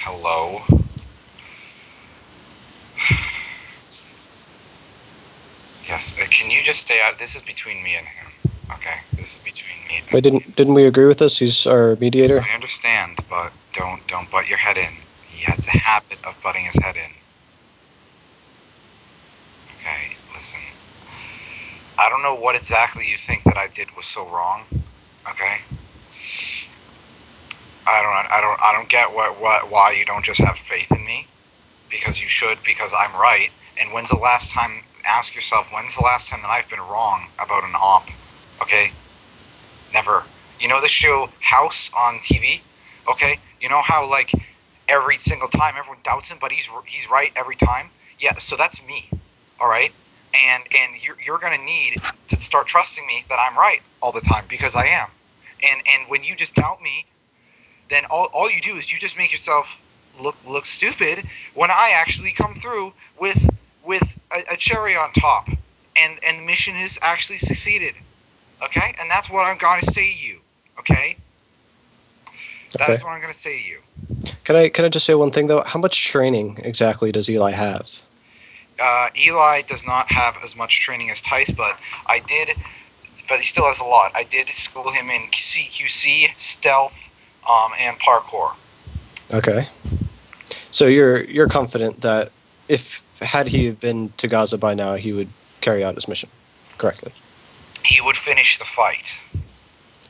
Hello? Yes, can you just stay out? This is between me and him. Okay, this is between me and Wait, didn't we agree with this? He's our mediator? Yes, I understand, but don't butt your head in. He has a habit of butting his head in. Okay, listen. I don't know what exactly you think that I did was so wrong. Okay? I don't get why you don't just have faith in me. Because you should, because I'm right. And ask yourself, when's the last time that I've been wrong about an op? Okay? Never. You know the show House on TV? Okay? You know how, like, every single time everyone doubts him, but he's right every time? Yeah, so that's me. Alright? And you're going to need to start trusting me that I'm right all the time, because I am. And when you just doubt me, then all you do is you just make yourself look stupid when I actually come through with a cherry on top, and the mission is actually succeeded. Okay, and that's what I'm going to say to you. Okay, that is what I'm going to say to you. Can I just say one thing though? How much training exactly does Eli have? Eli does not have as much training as Tice, but he still has a lot. I did school him in CQC, stealth, and parkour. Okay. So you're confident that had he been to Gaza by now, he would carry out his mission correctly? He would finish the fight.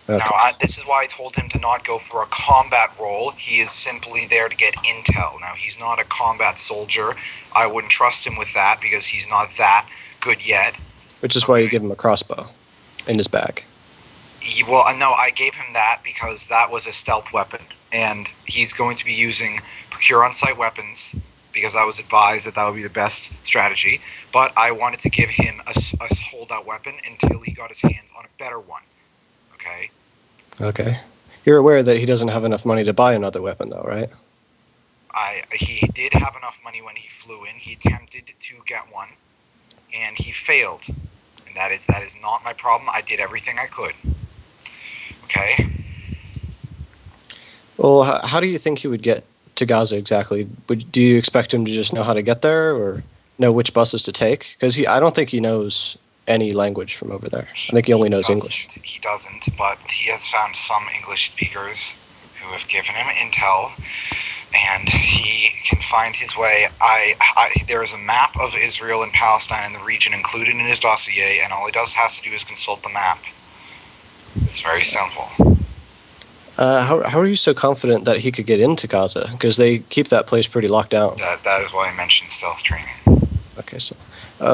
Okay. Now, this is why I told him to not go for a combat role. He is simply there to get intel. Now, he's not a combat soldier. I wouldn't trust him with that because he's not that good yet. Which is why you give him a crossbow in his bag. Well, no, I gave him that because that was a stealth weapon. And he's going to be using procure on-site weapons because I was advised that would be the best strategy. But I wanted to give him a holdout weapon until he got his hands on a better one. Okay? Okay. You're aware that he doesn't have enough money to buy another weapon, though, right? He did have enough money when he flew in. He attempted to get one, and he failed. And that is not my problem. I did everything I could. Okay? Well, how do you think he would get to Gaza exactly? Do you expect him to just know how to get there or know which buses to take? Because I don't think he knows any language from over there. I think he only knows English. He doesn't, but he has found some English speakers who have given him intel, and he can find his way. There is a map of Israel and Palestine and the region included in his dossier, and all he has to do is consult the map. It's very simple. How are you so confident that he could get into Gaza? Because they keep that place pretty locked down. That is why I mentioned stealth training. Okay, so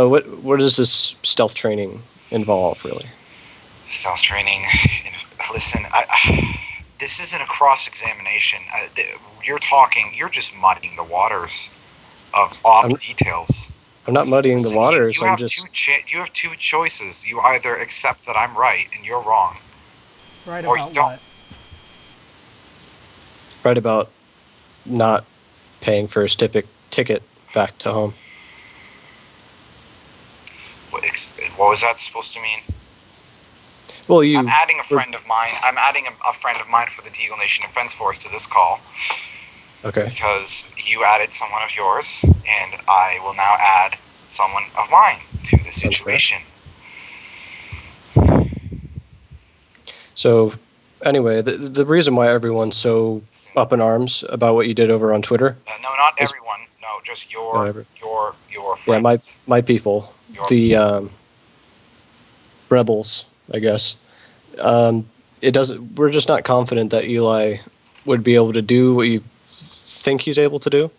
what does this stealth training involve, really? Stealth training. Listen, this isn't a cross-examination. You're just muddying the waters of details. I'm not muddying the waters. You have two choices. You either accept that I'm right and you're wrong, right or about you don't. What? Right about not paying for his ticket back to home. What was that supposed to mean? Well, I'm adding a friend of mine. I'm adding a friend of mine for the Deagle Nation Defense Force to this call. Okay. Because you added someone of yours, and I will now add someone of mine to the situation. So, anyway, the reason why everyone's so up in arms about what you did over on Twitter. No, not everyone. No, just your friends. Yeah, my people, the rebels, I guess. We're just not confident that Eli would be able to do what you think he's able to do,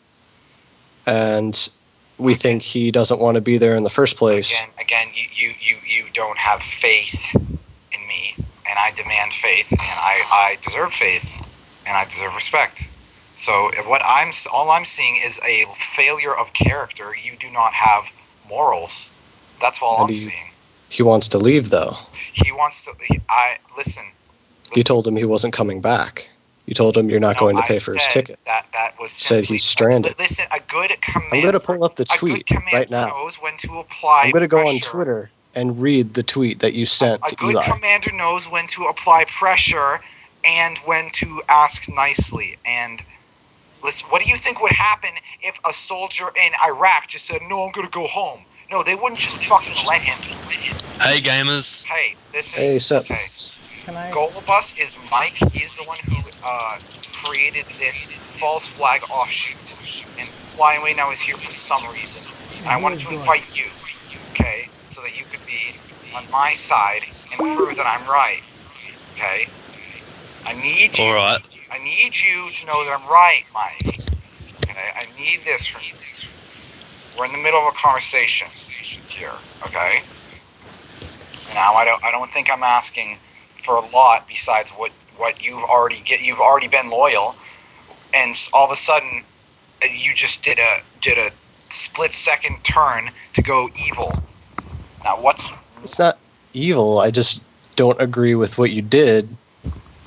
and we think he doesn't want to be there in the first place. Again, you don't have faith in me, and I demand faith, and I deserve faith, and I deserve respect. So all I'm seeing is a failure of character. You do not have morals. That's all I'm seeing. He wants to leave, though. He wants to. Listen. You told him he wasn't coming back. You told him you're not going to pay for his ticket. That was said he's stranded. Listen, a good commander. I'm going to pull up the tweet right now. Knows when to apply I'm going to go pressure. on Twitter and read the tweet that you sent to Eli. A good commander knows when to apply pressure and when to ask nicely. And Listen, what do you think would happen if a soldier in Iraq just said, "No, I'm gonna go home"? No, they wouldn't just fucking let him. Hey, gamers. Hey, this Hey, is Seth. okay. Can I? Golubus is Mike. He's the one who created this false flag offshoot, and Flying Away now is here for some reason. And I wanted to invite you, okay, so that you could be on my side and prove that I'm right. Okay, I need you. All right. I need you to know that I'm right, Mike. Okay, I need this from you. We're in the middle of a conversation here, okay? Now I don't think I'm asking for a lot besides what you've already been loyal, and all of a sudden you just did a split second turn to go evil. Now It's not evil. I just don't agree with what you did,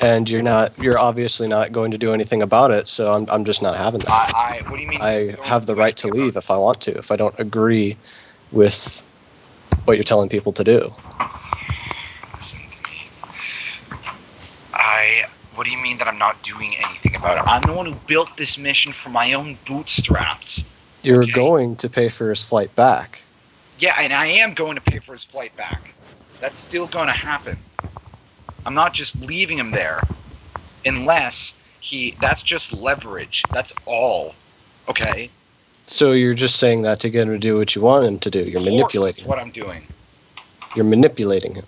and you're obviously not going to do anything about it. So I'm just not having that. what do you mean? I have the right to leave if I want to. If I don't agree with what you're telling people to do. Listen to me. What do you mean that I'm not doing anything about it? I'm the one who built this mission from my own bootstraps. You're Okay. going to pay for his flight back. Yeah, and I am going to pay for his flight back. That's still going to happen. I'm not just leaving him there. Unless that's just leverage. That's all. Okay? So you're just saying that to get him to do what you want him to do. You're Of course, manipulating that's him. what I'm doing. You're manipulating him.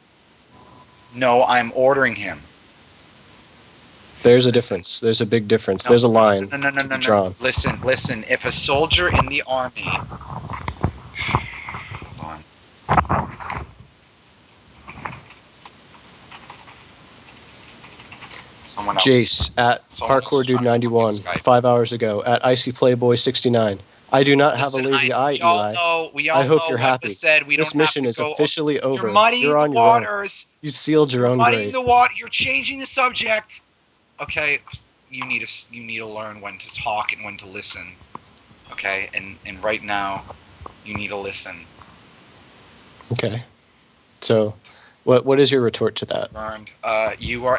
No, I'm ordering him. There's a Listen. difference. There's a big difference. No, There's a line No. to be drawn. Listen. If a soldier in the army... Hold on. Someone else. Jace at Someone else Parkour is Dude trying to 91 Skype. 5 hours ago at Icy Playboy 69. I do not have Listen, a lazy eye, we all Eli. know, we all I hope know you're what happy. was said. We This don't have mission to is go. officially over. You're muddying You're the on your own. waters. You sealed your You're own muddying grave. the water. You're changing the subject. Okay, you need to learn when to talk and when to listen. Okay, and right now, you need to listen. Okay. So, what is your retort to that? Burned. You are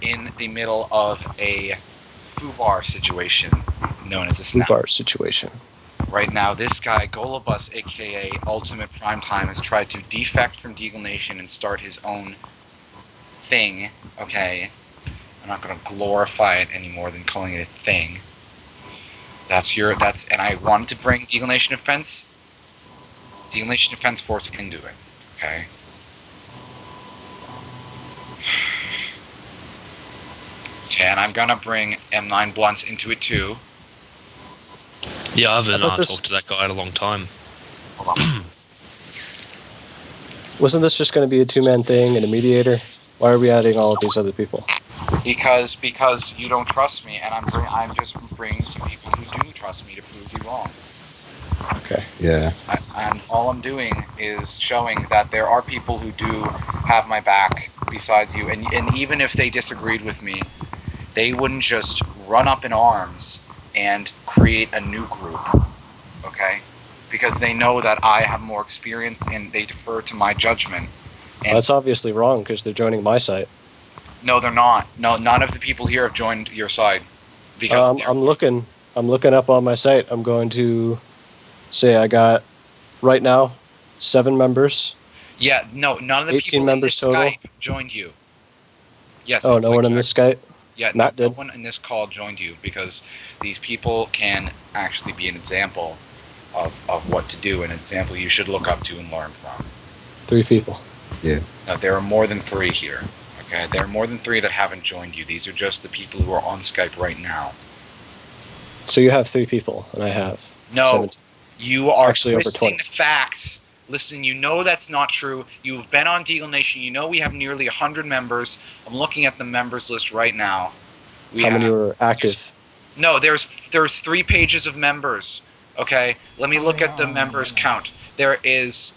in the middle of a foobar situation known as a snap. Bar situation. Right now, this guy, Golubus, aka Ultimate Primetime, has tried to defect from Deagle Nation and start his own thing, okay? I'm not going to glorify it any more than calling it a thing. And I wanted to bring Deagle Nation Defense Force into it, okay? Okay, and I'm going to bring M9 Blunts into it too. Yeah, I haven't thought this- talked to that guy in a long time. Hold on. Wasn't this just going to be a two-man thing and a mediator? Why are we adding all of these other people? Because you don't trust me, and I'm just bringing some people who do trust me to prove you wrong. Okay. Yeah. And all I'm doing is showing that there are people who do have my back besides you, and even if they disagreed with me, they wouldn't just run up in arms and create a new group, okay? Because they know that I have more experience and they defer to my judgment. And That's obviously wrong because they're joining my site. no, they're not. No, none of the people here have joined your side. Because they're- I'm looking up on my site. I'm going to say I got right now 7 members. yeah, no, none of the 18 people in members this total? Skype joined you. Yes. Oh, it's no like one in Jack- this Skype. Yeah, Matt no did. one in this call joined you because these people can actually be an example of what to do, an example you should look up to and learn from. 3 people. Now, there are more than 3 here. Okay, there are more than 3 that haven't joined you. These are just the people who are on Skype right now. So you have 3 people, and I have No, 17. you are Actually, over twisting 20. the facts. Listen, you know that's not true. You've been on Deagle Nation. You know we have nearly 100 members. I'm looking at the members list right now. How many were active? No, there's 3 pages of members. Okay, let me look at the members count. There is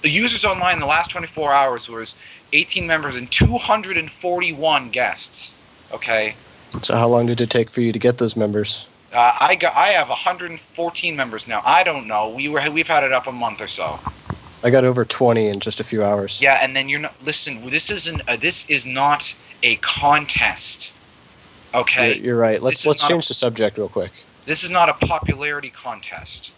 the users online in the last 24 hours was 18 members and 241 guests. Okay, So how long did it take for you to get those members? I have 114 members now. I don't know. We've had it up a month or so. I got over 20 in just a few hours. Yeah, and then you're not. Listen, this is not a contest. Okay. You're right. This Let's is not change the subject real quick. This is not a popularity contest.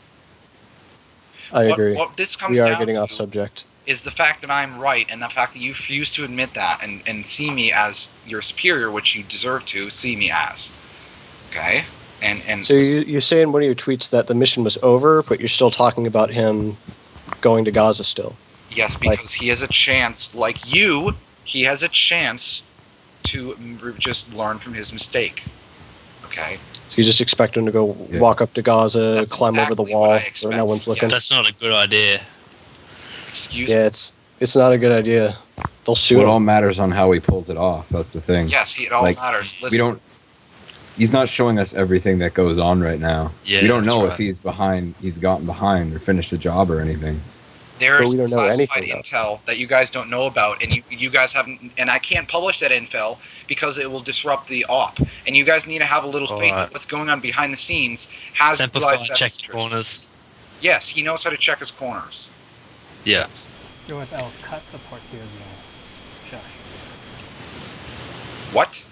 I agree. What this comes We are down getting to off subject. is the fact that I'm right, and the fact that you refuse to admit that and see me as your superior, which you deserve to see me as. Okay? And So you say in one of your tweets that the mission was over, but you're still talking about him going to Gaza still. yes, because he has a chance, like you, he has a chance to just learn from his mistake. Okay? So you just expect him to go walk up to Gaza, That's climb over the exactly what wall I where expect, no one's looking. yes. That's not a good idea. Excuse me? Yeah, it's not a good idea. They'll sue It him. all matters on how he pulls it off. That's the thing. Yes, it all Like, matters. Listen, We don't. He's not showing us everything that goes on right now. Yeah, we don't that's know right. if he's behind. He's gotten behind or finished the job or anything. there's we don't know classified anything, intel that you guys don't know about, and you guys haven't, and I can't publish that intel because it will disrupt the op. And you guys need to have a little faith that Alright. what's going on behind the scenes has Simplify, Eli's best check interests. your corners. Yes, he knows how to check his corners. Yeah. You're with L. Cut support here, Josh. What?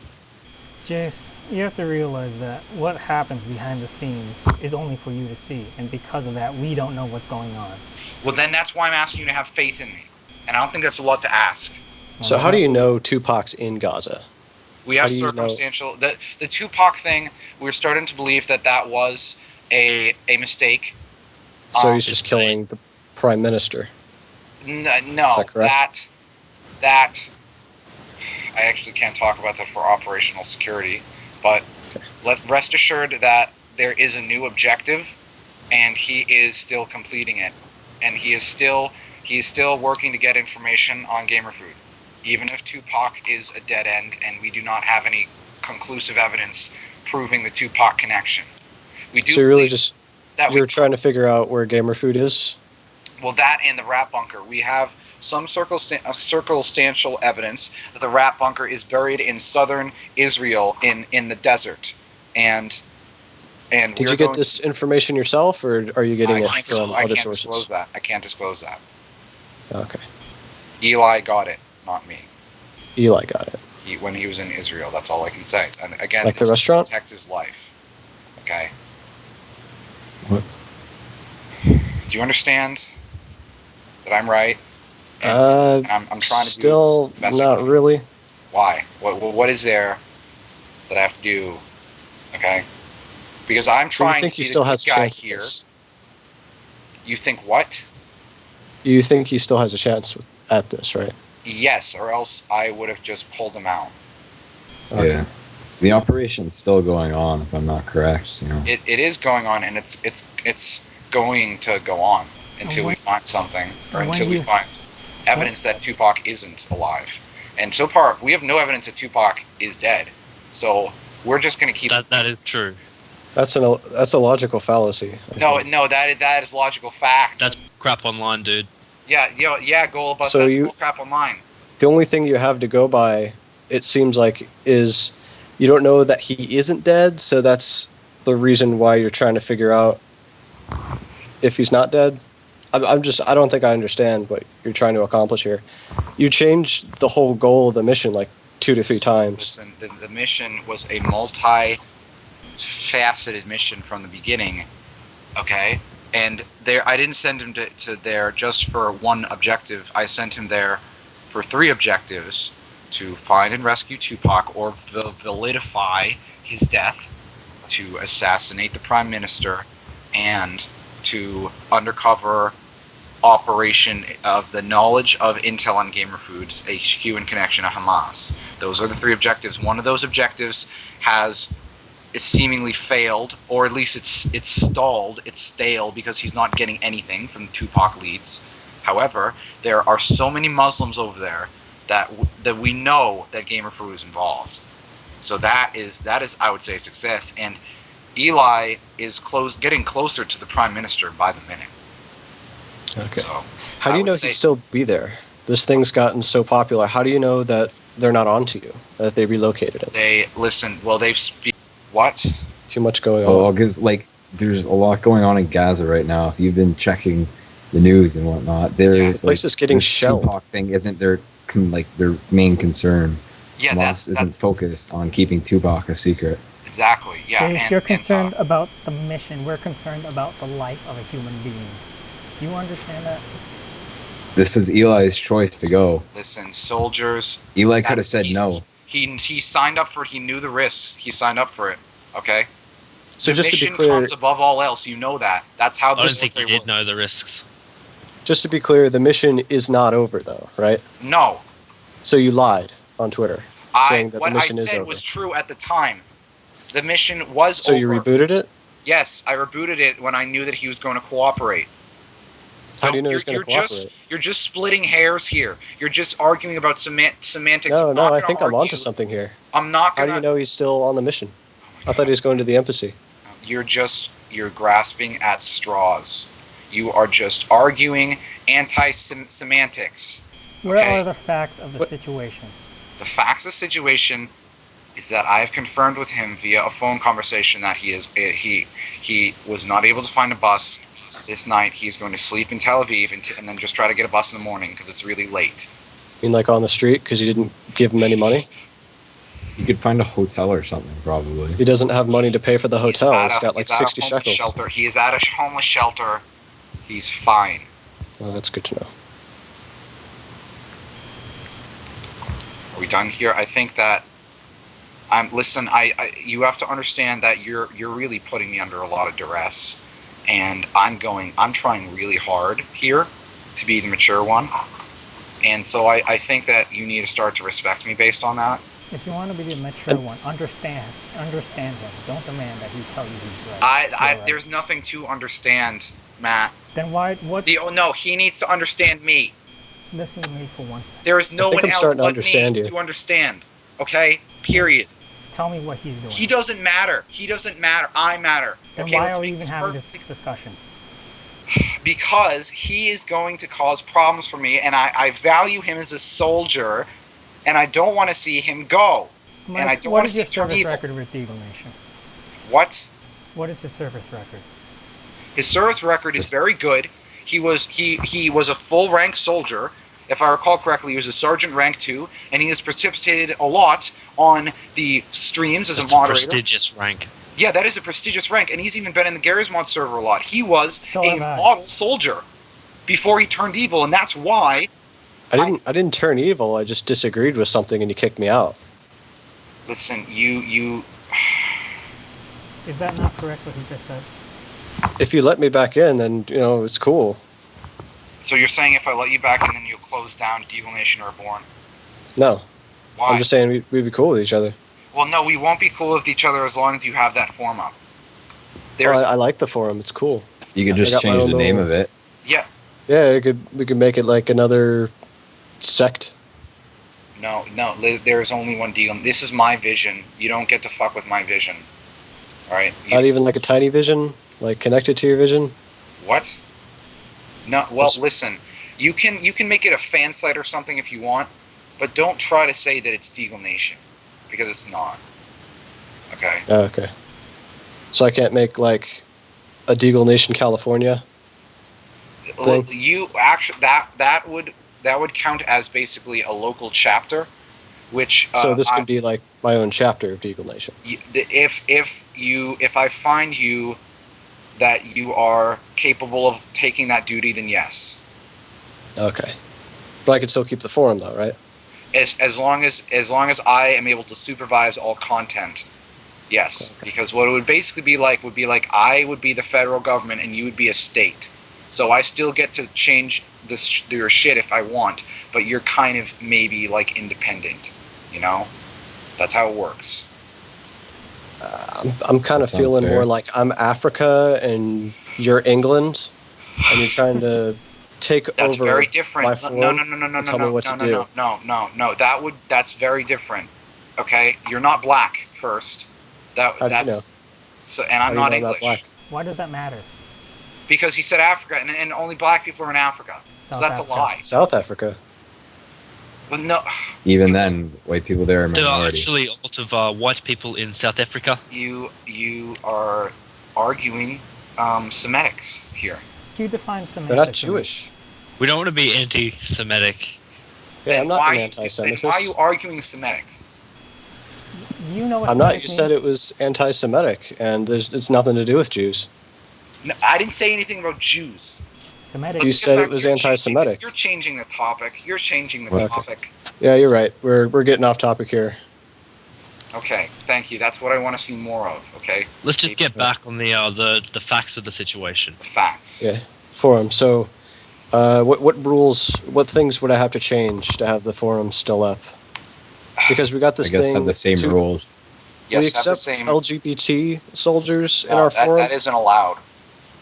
Jace, you have to realize that what happens behind the scenes is only for you to see, and because of that, we don't know what's going on. Well, then that's why I'm asking you to have faith in me, and I don't think that's a lot to ask. So how do you know Tupac's in Gaza? We have How do you know? circumstantial. The Tupac thing, we're starting to believe that was a mistake. So he's just killing the prime minister. No, Is that correct? that I actually can't talk about that for operational security, but rest assured that there is a new objective, and he is still completing it, and he is still working to get information on Gamer Food, even if Tupac is a dead end, and we do not have any conclusive evidence proving the Tupac connection. We do. So you're really believe just that you're trying to figure out where Gamer Food is? Well, that and the rat bunker. We have some circumstantial evidence that the rat bunker is buried in southern Israel in the desert. And Did we're you get this information yourself, or are you getting it from I other can't sources? disclose that. I can't disclose that. Okay. Eli got it, not me. Eli got it. When he was in Israel, that's all I can say. And again, Like the this is to restaurant? protect his life. Okay. What? Do you understand that I'm right? And I'm trying to still do the best I not can. really. Why? What is there that I have to do? Okay. Because I'm So you trying think to he be still the has good a guy chance at here. this? You think what? You think he still has a chance at this, right? Yes, or else I would have just pulled him out. Okay. Yeah. The operation's still going on, if I'm not correct. You know. It is going on, and it's going to go on until we find something, or And when until we you- find evidence that Tupac isn't alive. And so far, we have no evidence that Tupac is dead. So we're just going to keep. That is true. That's a logical fallacy. I No, think. no, that is logical fact. That's crap online, dude. yeah, Golubus, So that's you- bull crap online. The only thing you have to go by, it seems like, is you don't know that he isn't dead, so that's the reason why you're trying to figure out if he's not dead. I don't think I understand what you're trying to accomplish here. You changed the whole goal of the mission like 2 to 3 times. Listen, the mission was a multi-faceted mission from the beginning, okay? And I didn't send him to there just for one objective. I sent him there for 3 objectives: to find and rescue Tupac, or validify his death, to assassinate the Prime Minister, and to undercover operation of the knowledge of intel on Gamer Foods HQ in connection to Hamas. Those are the 3 objectives. One of those objectives is seemingly failed, or at least it's stalled, it's stale, because he's not getting anything from the Tupac leads. However, there are so many Muslims over there that we know that Gamer Food is involved. So that is I would say a success, and Eli is getting closer to the Prime Minister by the minute. Okay. So How do I you would know say- he'd still be there? This thing's gotten so popular. How do you know that they're not onto you? That they relocated it? They listen. Well, they've what? Too much going Oh, on. because there's a lot going on in Gaza right now. If you've been checking the news and whatnot, there's the place is getting this shelled. Tupac thing isn't their main concern. Yeah, Hamas that's isn't focused on keeping Tupac a secret. Exactly. Yeah. Chase, you're concerned about the mission. We're concerned about the life of a human being. You understand that? This is Eli's choice to go. Listen, soldiers. Eli could have said no. He signed up for it. He knew the risks. He signed up for it. Okay. So the just to be mission clear, comes above all else. You know that. That's how I don't think he military did know works. the risks. just to be clear, the mission is not over though, right? No. So you lied on Twitter saying that What the I mission is said over. was true at the time. The mission was So over. you rebooted it? Yes, I rebooted it when I knew that he was going to cooperate. How do you know he's going to cooperate? You're just splitting hairs here. You're just arguing about semantics. No, I'm not I gonna think I'm argue. onto something here. I'm not How gonna. do you know he's still on the mission? I thought he was going to the embassy. You're grasping at straws. You are just arguing anti-semantics. Where Okay. are the facts of the What- situation? The facts of the situation is that I have confirmed with him via a phone conversation that he was not able to find a bus this night. He's going to sleep in Tel Aviv and then just try to get a bus in the morning because it's really late. I mean, like on the street because you didn't give him any money. You could find a hotel or something, probably. He doesn't have money to pay for the hotel. He's got like he's at a 60 homeless shekels. shelter. He is at a homeless shelter. He's fine. Oh, that's good to know. Are we done here? I think that listen, you have to understand that you're really putting me under a lot of duress, and I'm trying really hard here to be the mature one, and so I think that you need to start to respect me based on that. If you want to be the mature one, understand him. Don't demand that he tell you he's right. You're right. There's nothing to understand, Matt. Then why? What? No, he needs to understand me. Listen to me for one second. There is no I think one I'm else starting to but understand me you. to understand. Okay? Period. Tell me what he's doing. He doesn't matter. He doesn't matter. I matter. Then Okay, why let's are we make even this having perfect. this discussion? Because he is going to cause problems for me, and I value him as a soldier, and I don't want to see him go. Mike, And I don't what want is to your see him turn service evil. record with Deagle Nation? What? What is his service record? His service record is very good. He was a full rank soldier. If I recall correctly, he was a sergeant rank 2, and he has participated a lot on the streams as That's a moderator. prestigious rank. Yeah, that is a prestigious rank, and he's even been in the Garry's Mod server a lot. He was So a have I. model soldier before he turned evil, and that's why. I didn't turn evil. I just disagreed with something and you kicked me out. Listen, you. Is that not correct what he just said? If you let me back in, then it's cool. So you're saying if I let you back in, then you'll close down Deagle Nation Reborn? No, Why? I'm just saying we'd be cool with each other. Well, no, we won't be cool with each other as long as you have that form up. Well, I like the forum. It's cool. You could I just got my change own the name little- of it. Yeah. Yeah, we could make it like another sect. No, there's only one Deagle. This is my vision. You don't get to fuck with my vision. All right? Not even like a tiny vision, like connected to your vision. What? No. Well, listen. You can make it a fan site or something if you want, but don't try to say that it's Deagle Nation, because it's not. Okay. Oh, okay. So I can't make like a Deagle Nation California. Thing. You actually that would count as basically a local chapter, which So this could be like my own chapter of Deagle Nation. If I find you that you are capable of taking that duty, then yes. Okay. But I could still keep the forum though, right? As long as I am able to supervise all content, yes. Okay. Because what it would basically be like would be like I would be the federal government and you would be a state. So I still get to change your shit if I want, but you're kind of maybe like independent, you know? That's how it works. I'm kind of That sounds feeling fair. more like I'm Africa and you're England, and you're trying to take That's over very different. my No, forum. no. Tell me what to do. No. That's very different. Okay, you're not black first. How do you That's know? so, and I'm How not do you know English black? Why does that matter? because he said Africa, and only black people are in Africa. So South that's Africa. a lie. South Africa. But no, Even then, white people there are There are minority. actually a lot of white people in South Africa. you are arguing Semitics here. Can you define semantics? They're not to me? Jewish. We don't want to be anti-Semitic. Yeah, Then I'm not why, an anti-Semitist. then why are you arguing Semitics? You know what I'm not. Semitic You means? said it was anti-Semitic, and it's nothing to do with Jews. No, I didn't say anything about Jews. Semitic. You Let's get said back- it was you're changing anti-Semitic. You're changing the topic. You're changing the Okay. topic. Yeah, you're right. We're getting off topic here. Okay, thank you. That's what I want to see more of. Okay, Let's just get back on the facts of the situation. the facts. Yeah, forum. So, what rules, what things would I have to change to have the forum still up? Because we got I this guess thing. have the same to- rules. Yes, we have the accept same. LGBT soldiers in No, our forum. that isn't allowed.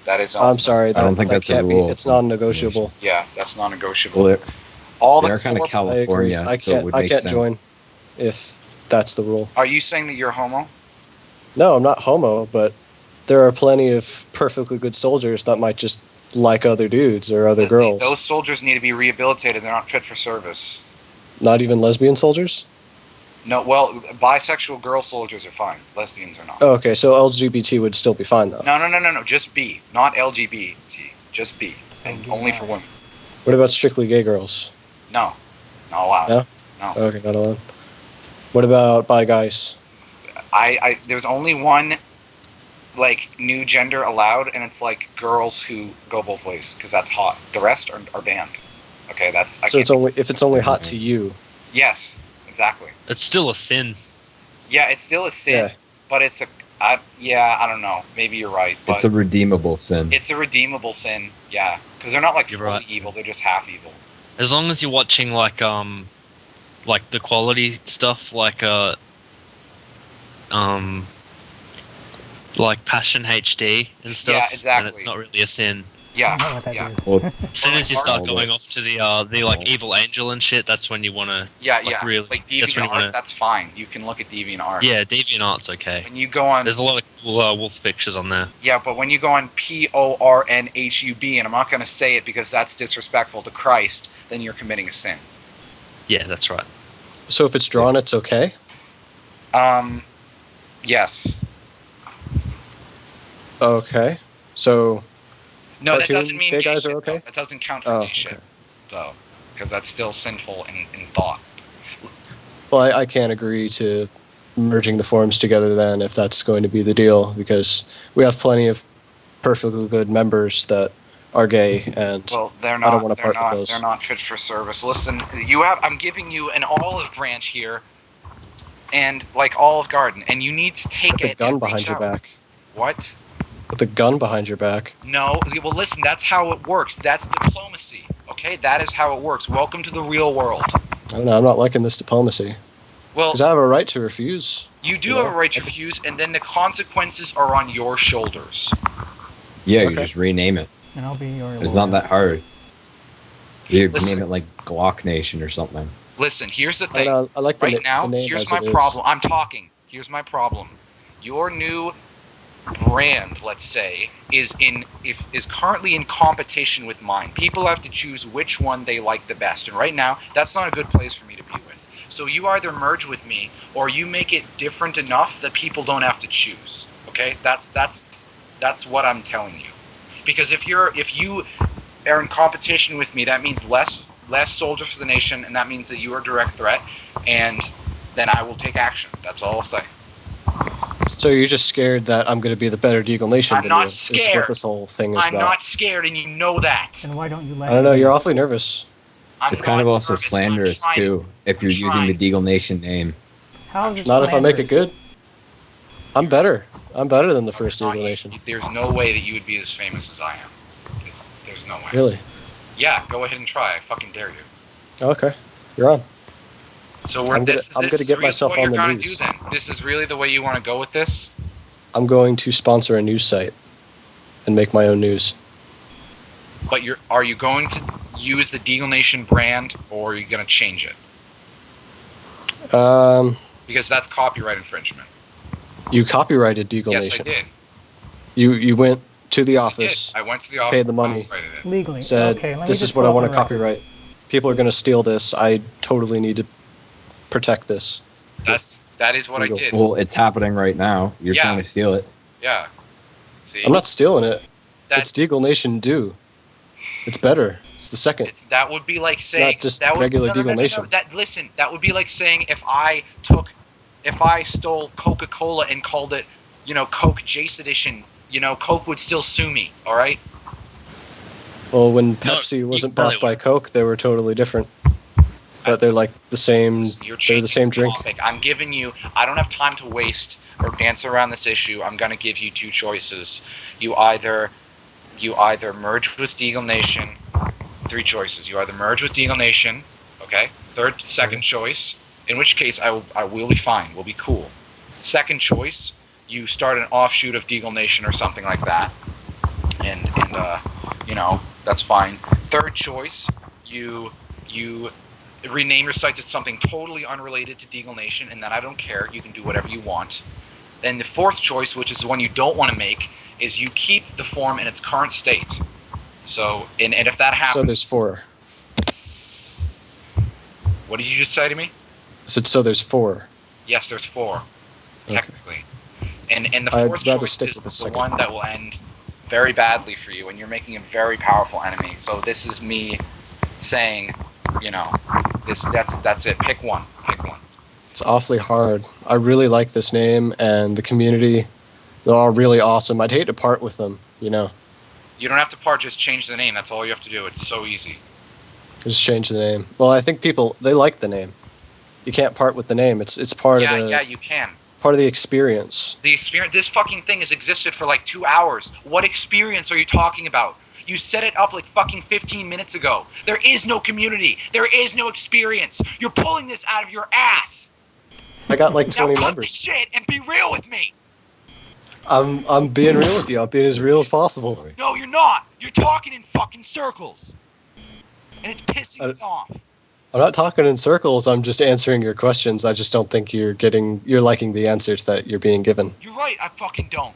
That is. I'm sorry. I don't that- think that that's a can't rule. be. It's non-negotiable. Yeah, that's non-negotiable. Well, All they the are kind of forum- I agree. California, I so it can't. would I make can't sense. join if that's the rule. Are you saying that you're homo? No, I'm not homo, but there are plenty of perfectly good soldiers that might just like other dudes or other girls. Those soldiers need to be rehabilitated. They're not fit for service. Not even lesbian soldiers? No, well, bisexual girl soldiers are fine. Lesbians are not. Oh, okay, so LGBT would still be fine, though. No. Just B, not LGBT. Just B, and So only do for that. women. What about strictly gay girls? No, not allowed. No? No. Okay, not allowed. What about bi guys? There's only one, like, new gender allowed, and it's like girls who go both ways because that's hot. The rest are banned. Okay, that's. I So it's can't- only if it's only hot to you. Yes, exactly. It's still a sin. Yeah, it's still a sin, Yeah. but it's a. I don't know. Maybe you're right, but It's a redeemable sin. it's a redeemable sin. Yeah, because they're not like You're fully right. evil; they're just half evil. As long as you're watching like the quality stuff like Passion HD and stuff. Yeah, exactly. And it's not really a sin. Yeah, I don't know what that yeah, is. Well, As soon as you start All going the- off to the like evil angel and shit, that's when you wanna yeah, Like, yeah. really, Like that's when you DeviantArt, wanna- that's fine. You can look at DeviantArt. yeah, DeviantArt's okay. When you go on, There's a lot of cool wolf pictures on there. yeah, but when you go on PORNHUB, and I'm not going to say it because that's disrespectful to Christ, then you're committing a sin. Yeah, that's right. So if it's drawn, it's okay? Yes. Okay. So, No, that Cartoon doesn't mean gay gay guys shit. are okay? Though. That doesn't count for Oh, gay okay. shit, though, because that's still sinful in thought. well, I can't agree to merging the forums together then if that's going to be the deal, because we have plenty of perfectly good members that are gay, and Well, they're I not. don't wanna They're part with not. those. They're not fit for service. Listen, you have. I'm giving you an olive branch here, and like Olive Garden, and you need to take with a it gun and behind reach your out. back. What? With a gun behind your back. No. Well, listen. That's how it works. That's diplomacy. Okay, that is how it works. Welcome to the real world. I don't know, I'm not liking this diplomacy. Well, Because I have a right to refuse. you do you have know, a right to refuse, and then the consequences are on your shoulders. yeah, you Okay. just rename it. And I'll be your It's lawyer. not that hard. You Listen. name it like Glock Nation or something. Listen. Here's the I, thing. know, I like the, Right now, the name here's as my it is. problem. I'm talking. Here's my problem. Your new brand, let's say, is currently in competition with mine. People have to choose which one they like the best, and right now, that's not a good place for me to be with. So you either merge with me, or you make it different enough that people don't have to choose. Okay, that's what I'm telling you. Because if you are in competition with me, that means less soldiers for the nation, and that means that you are a direct threat, and then I will take action. That's all I'll say. So you're just scared that I'm going to be the better Deagle Nation I'm than not you. Is scared. what this whole thing is I'm about. not scared, and you know that. And why don't you let I don't know, me? you're awfully nervous. I'm It's kind not of also nervous. I'm slanderous trying. too if you're I'm using the trying. Deagle Nation name. How is it Not if I make it slanderous? good. I'm better. I'm better than the No, first you're not. Deagle Nation. There's no way that you would be as famous as I am. There's no way. Really? Yeah, go ahead and try. I fucking dare you. Okay. You're on. So I'm gonna get myself what on you're the gonna news. do then. This is really the way you want to go with this. I'm going to sponsor a news site and make my own news. But are you going to use the Deagle Nation brand, or are you going to change it? Because that's copyright infringement. You copyrighted Deagle Yes, Nation. I did. You went to the Yes, office, I did. I went to the office. paid the money. and copyrighted it. Legally. said, Okay, let me this just is what I pull want up to the records. copyright. People are going to steal this. I totally need to protect this. That is what I Legal. did. Well, it's happening right now. You're Yeah. trying to steal it. Yeah. See, I'm not stealing it. That- It's Deagle Nation due. It's better. It's the second. that would be like saying not just that would, regular no, no, Deagle no, no, Nation. That listen, that would be like saying if I took if I stole Coca-Cola and called it, Coke Jace Edition, Coke would still sue me. All right. Well, when No, Pepsi wasn't probably bought by Coke, they were totally different. But they're like the same. You're They're the same drink. topic. I'm giving you. I don't have time to waste or dance around this issue. I'm gonna give you two choices. You either merge with Deagle Nation. Three choices. You either merge with Deagle Nation. Okay. Second choice. In which case, I will be fine. We'll be cool. Second choice. You start an offshoot of Deagle Nation or something like that, and that's fine. Third choice. You rename your sites as something totally unrelated to Deagle Nation, and then I don't care. You can do whatever you want. And the fourth choice, which is the one you don't want to make, is you keep the form in its current state. So, and if that happens... So there's 4. What did you just say to me? I said, so there's 4. Yes, there's 4, technically. And the I'd fourth rather choice stick is with the the second. one that will end very badly for you, and you're making a very powerful enemy. So this is me saying, that's it. Pick one. It's awfully hard. I really like this name and the community. They're all really awesome. I'd hate to part with them, You don't have to part, just change the name. That's all you have to do. It's so easy. Just change the name. Well, I think people, they like the name. You can't part with the name. It's part of the... Yeah, you can. Part of the experience. The experience. This fucking thing has existed for like 2 hours. What experience are you talking about? You set it up like fucking 15 minutes ago. There is no community. There is no experience. You're pulling this out of your ass. I got like 20 now cut members. this shit and be real with me. I'm being real with you. I'm being as real as possible. No, you're not. You're talking in fucking circles. And it's pissing me off. I'm not talking in circles. I'm just answering your questions. I just don't think you're liking the answers that you're being given. You're right. I fucking don't.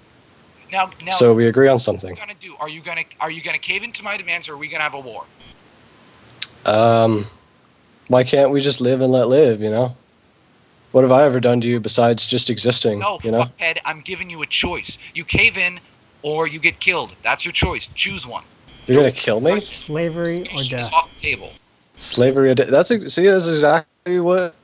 Now. So we agree on something. What are you gonna do? Are you gonna cave into my demands, or are we gonna have a war? Why can't we just live and let live? What have I ever done to you besides just existing? No, fuckhead. I'm giving you a choice. You cave in, or you get killed. That's your choice. Choose one. You're gonna kill me? Slavery or Discussion is death. off the table. Slavery. That's exactly what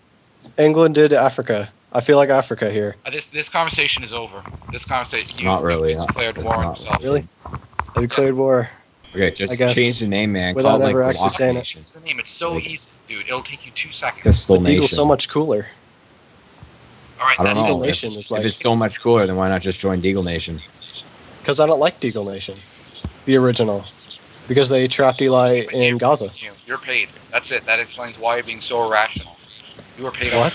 England did to Africa. I feel like Africa here. This conversation is over. This conversation. Not really. You declared It's war on not yourself. Really? I declared war. Okay, I just guess, change the name, man. without Call it like ever the actually Lost saying it. Nation. What's the name? It's so easy, dude. It'll take you 2 seconds. Pistol But Deagle's Nation. so much cooler. All right, I don't that's know. Deagle Nation is like... If it's so much cooler, then why not just join Deagle Nation? Because I don't like Deagle Nation. The original. Because they trapped Eli in Gaza. You're paid. That's it. That explains why you're being so irrational. You were paid. What?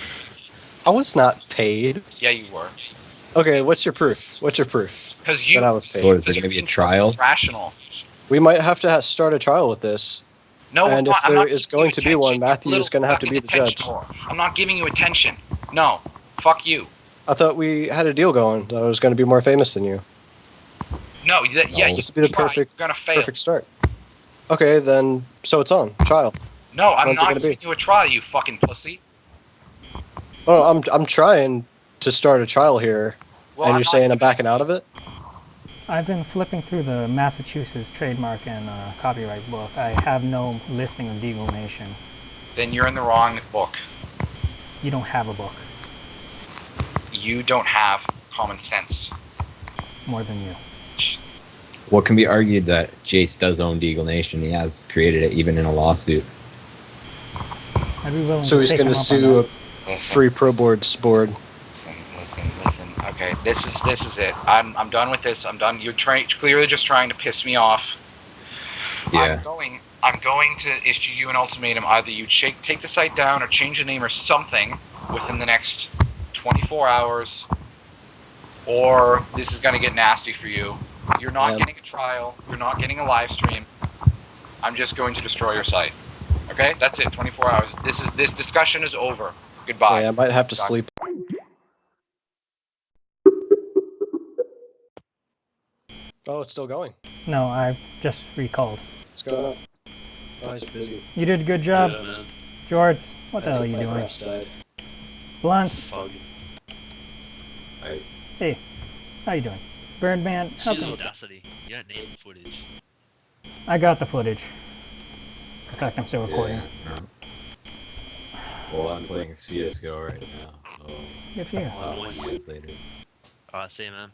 I was not paid. Yeah, you were. Okay, what's your proof? Because you. That I was paid. So is there going to be a trial? Rational. We might have to start a trial with this. No, And if I'm there not is giving you going to be one, attention. Matthew is Little gonna have to be fucking the attention judge. whore. I'm not giving you attention. No. Fuck you. I thought we had a deal going that I was going to be more famous than you. No, yeah, you This would be the try. perfect, You're gonna fail. perfect start. Okay, then, so it's on. Trial. No, I'm When's it not gonna be? giving you a trial, you fucking pussy. Oh, I'm trying to start a trial here, Well, and I'm you're not saying I'm giving backing it to out you. of it? I've been flipping through the Massachusetts trademark and copyright book. I have no listing of Deagle Nation. Then you're in the wrong book. You don't have a book You don't have common sense. more than you. What can be argued that Jace does own Deagle Nation? He has created it, even in a lawsuit. I'd be willing So to he's take going him to up on sue a that. Listen, free pro boards board. Listen. Okay, this is it. I'm done with this. I'm done. You're clearly just trying to piss me off. Yeah. I'm going to issue you an ultimatum. Either you take the site down or change the name or something within the next 24 hours, or this is going to get nasty for you. You're not Yeah. getting a trial. You're not getting a live stream. I'm just going to destroy your site. Okay, that's it. 24 hours. This discussion is over. Goodbye. Okay, I might have to Done. sleep. Oh, it's still going. No, I just recalled. What's going on? Oh, he's busy. You did a good job, Yeah, man. George. What the I hell are think you my doing? horse died. Blunts. Fug. Hey, how you doing? Birdman, how She's come? audacity. You got name footage. I got the footage. In fact, I'm still recording. Well, I'm playing CSGO right now. So. Good for you. See you guys later. Alright, see you, man.